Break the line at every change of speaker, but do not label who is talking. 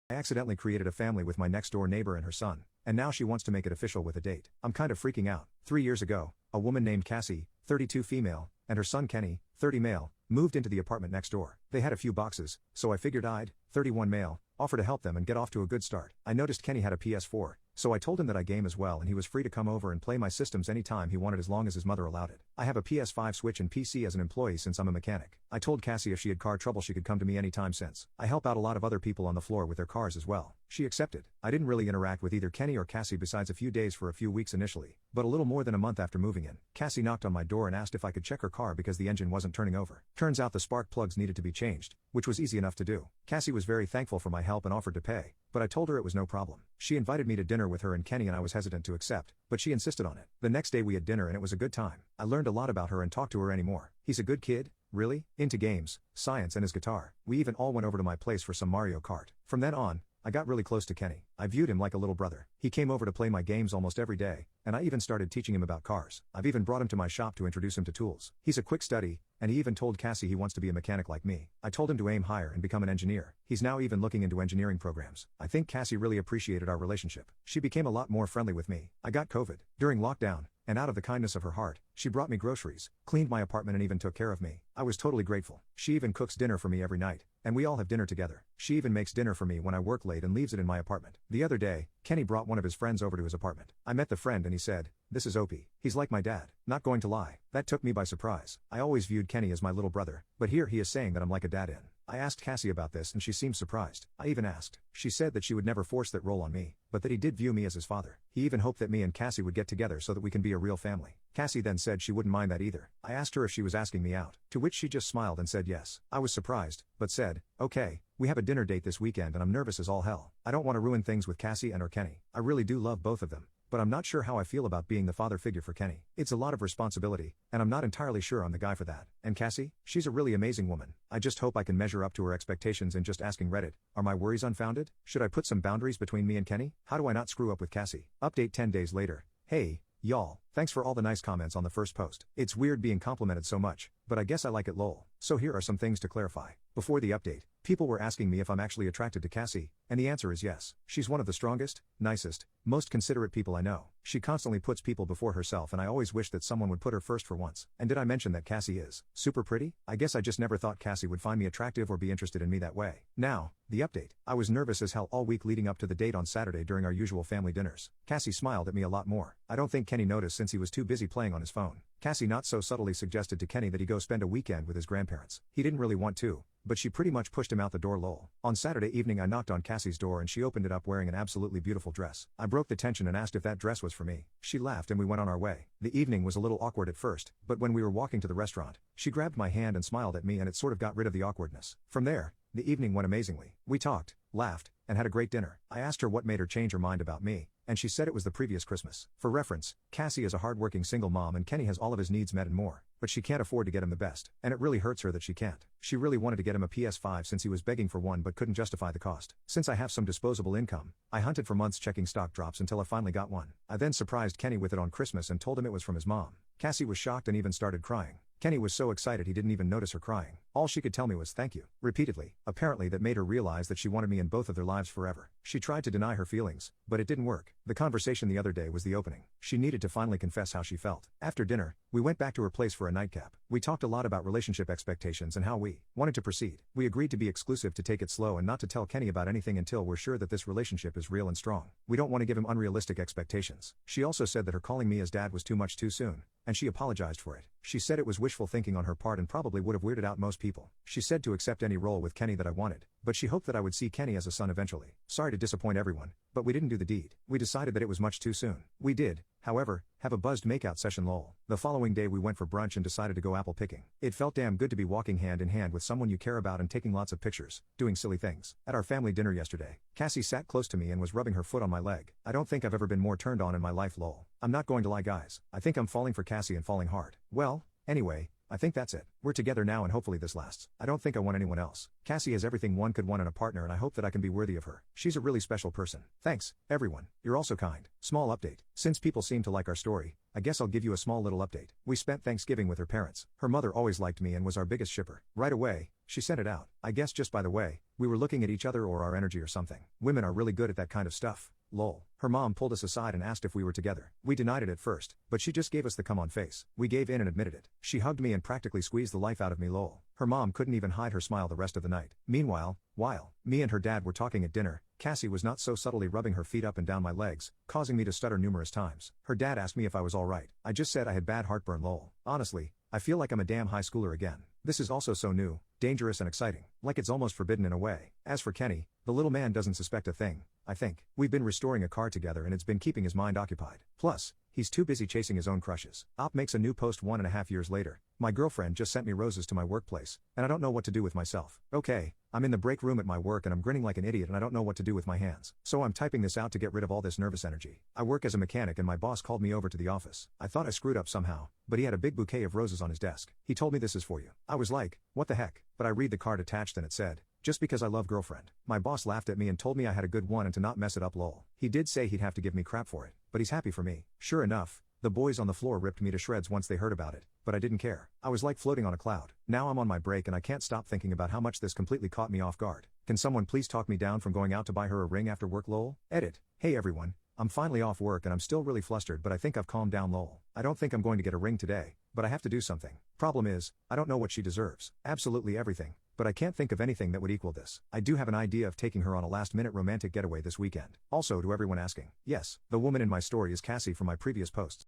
I accidentally created a family with my next door neighbor and her son, and now she wants to make it official with a date. I'm kind of freaking out. 3 years ago, a woman named Cassie, 32 female, and her son Kenny, 30 male, moved into the apartment next door. They had a few boxes, so I figured I'd, 31 male, offer to help them and get off to a good start. I noticed Kenny had a PS4, so I told him that I game as well and he was free to come over and play my systems anytime he wanted as long as his mother allowed it. I have a PS5 Switch and PC as an employee since I'm a mechanic. I told Cassie if she had car trouble she could come to me anytime since I help out a lot of other people on the floor with their cars as well. She accepted. I didn't really interact with either Kenny or Cassie besides a few days for a few weeks initially, but a little more than a month after moving in, Cassie knocked on my door and asked if I could check her car because the engine wasn't turning over. Turns out the spark plugs needed to be changed, which was easy enough to do. Cassie was very thankful for my help and offered to pay, but I told her it was no problem. She invited me to dinner with her and Kenny and I was hesitant to accept, but she insisted on it. The next day we had dinner and it was a good time. I learned a lot about her and talked to her anymore. He's a good kid, really, into games, science and his guitar. We even all went over to my place for some Mario Kart. From then on, I got really close to Kenny. I viewed him like a little brother. He came over to play my games almost every day, and I even started teaching him about cars. I've even brought him to my shop to introduce him to tools. He's a quick study, and he even told Cassie he wants to be a mechanic like me. I told him to aim higher and become an engineer. He's now even looking into engineering programs. I think Cassie really appreciated our relationship. She became a lot more friendly with me. I got COVID during lockdown, and out of the kindness of her heart, she brought me groceries, cleaned my apartment and even took care of me. I was totally grateful. She even cooks dinner for me every night, and we all have dinner together. She even makes dinner for me when I work late and leaves it in my apartment. The other day, Kenny brought one of his friends over to his apartment. I met the friend and he said, "This is Opie. He's like my dad." Not going to lie, that took me by surprise. I always viewed Kenny as my little brother, but here he is saying that I'm like a dad in. I asked Cassie about this and she seemed surprised. I even asked. She said that she would never force that role on me, but that he did view me as his father. He even hoped that me and Cassie would get together so that we can be a real family. Cassie then said she wouldn't mind that either. I asked her if she was asking me out, to which she just smiled and said yes. I was surprised, but said, "Okay, we have a dinner date this weekend and I'm nervous as all hell. I don't want to ruin things with Cassie and or Kenny. I really do love both of them, but I'm not sure how I feel about being the father figure for Kenny. It's a lot of responsibility, and I'm not entirely sure I'm the guy for that. And Cassie? She's a really amazing woman. I just hope I can measure up to her expectations." And just asking Reddit, are my worries unfounded? Should I put some boundaries between me and Kenny? How do I not screw up with Cassie? Update 10 days later. Hey, y'all, thanks for all the nice comments on the first post. It's weird being complimented so much, but I guess I like it lol. So here are some things to clarify. Before the update, people were asking me if I'm actually attracted to Cassie, and the answer is yes. She's one of the strongest, nicest, most considerate people I know. She constantly puts people before herself and I always wish that someone would put her first for once. And did I mention that Cassie is super pretty? I guess I just never thought Cassie would find me attractive or be interested in me that way. Now, the update. I was nervous as hell all week leading up to the date on Saturday during our usual family dinners. Cassie smiled at me a lot more. I don't think Kenny noticed since he was too busy playing on his phone. Cassie not so subtly suggested to Kenny that he go spend a weekend with his grandparents. He didn't really want to, but she pretty much pushed him out the door lol. On Saturday evening I knocked on Cassie's door and she opened it up wearing an absolutely beautiful dress. I broke the tension and asked if that dress was for me. She laughed and we went on our way. The evening was a little awkward at first, but when we were walking to the restaurant, she grabbed my hand and smiled at me and it sort of got rid of the awkwardness. From there, the evening went amazingly. We talked, laughed, and had a great dinner. I asked her what made her change her mind about me, and she said it was the previous Christmas. For reference, Cassie is a hardworking single mom and Kenny has all of his needs met and more, but she can't afford to get him the best, and it really hurts her that she can't. She really wanted to get him a PS5 since he was begging for one but couldn't justify the cost. Since I have some disposable income, I hunted for months checking stock drops until I finally got one. I then surprised Kenny with it on Christmas and told him it was from his mom. Cassie was shocked and even started crying. Kenny was so excited he didn't even notice her crying. All she could tell me was thank you, repeatedly. Apparently that made her realize that she wanted me in both of their lives forever. She tried to deny her feelings, but it didn't work. The conversation the other day was the opening. She needed to finally confess how she felt. After dinner, we went back to her place for a nightcap. We talked a lot about relationship expectations and how we wanted to proceed. We agreed to be exclusive, to take it slow and not to tell Kenny about anything until we're sure that this relationship is real and strong. We don't want to give him unrealistic expectations. She also said that her calling me as dad was too much too soon, and she apologized for it. She said it was wishful thinking on her part and probably would have weirded out most people. She said to accept any role with Kenny that I wanted, but she hoped that I would see Kenny as a son eventually. Sorry to disappoint everyone, but we didn't do the deed. We decided that it was much too soon. We did, however, have a buzzed makeout session lol. The following day we went for brunch and decided to go apple picking. It felt damn good to be walking hand in hand with someone you care about and taking lots of pictures, doing silly things. At our family dinner yesterday, Cassie sat close to me and was rubbing her foot on my leg. I don't think I've ever been more turned on in my life lol. I'm not going to lie guys, I think I'm falling for Cassie and falling hard. Well, anyway, I think that's it. We're together now and hopefully this lasts. I don't think I want anyone else. Cassie has everything one could want in a partner and I hope that I can be worthy of her. She's a really special person. Thanks, everyone. You're also kind. Small update. Since people seem to like our story, I guess I'll give you a small little update. We spent Thanksgiving with her parents. Her mother always liked me and was our biggest shipper. Right away, She sent it out. I guess just by the way, we were looking at each other or our energy or something. Women are really good at that kind of stuff. Lol. Her mom pulled us aside and asked if we were together. We denied it at first, but she just gave us the come on face. We gave in and admitted it. She hugged me and practically squeezed the life out of me. Lol. Her mom couldn't even hide her smile the rest of the night. Meanwhile, while me and her dad were talking at dinner, Cassie was not so subtly rubbing her feet up and down my legs, causing me to stutter numerous times. Her dad asked me if I was alright. I just said I had bad heartburn. Lol. Honestly, I feel like I'm a damn high schooler again. This is also so new, dangerous and exciting. Like it's almost forbidden in a way. As for Kenny, the little man doesn't suspect a thing, I think. We've been restoring a car together and it's been keeping his mind occupied. Plus, he's too busy chasing his own crushes. Op makes a new post 1.5 years later. My girlfriend just sent me roses to my workplace, and I don't know what to do with myself. Okay, I'm in the break room at my work and I'm grinning like an idiot and I don't know what to do with my hands. So I'm typing this out to get rid of all this nervous energy. I work as a mechanic and my boss called me over to the office. I thought I screwed up somehow, but he had a big bouquet of roses on his desk. He told me this is for you. I was like, what the heck? But I read the card attached and it said, just because I love girlfriend. My boss laughed at me and told me I had a good one and to not mess it up. Lol. He did say he'd have to give me crap for it, but he's happy for me. Sure enough, the boys on the floor ripped me to shreds once they heard about it, but I didn't care. I was like floating on a cloud. Now I'm on my break and I can't stop thinking about how much this completely caught me off guard. Can someone please talk me down from going out to buy her a ring after work? Lol. Edit. Hey everyone, I'm finally off work and I'm still really flustered, but I think I've calmed down. Lol. I don't think I'm going to get a ring today, but I have to do something. Problem is, I don't know what she deserves. Absolutely everything. But I can't think of anything that would equal this. I do have an idea of taking her on a last-minute romantic getaway this weekend. Also, to everyone asking, yes, the woman in my story is Cassie from my previous posts.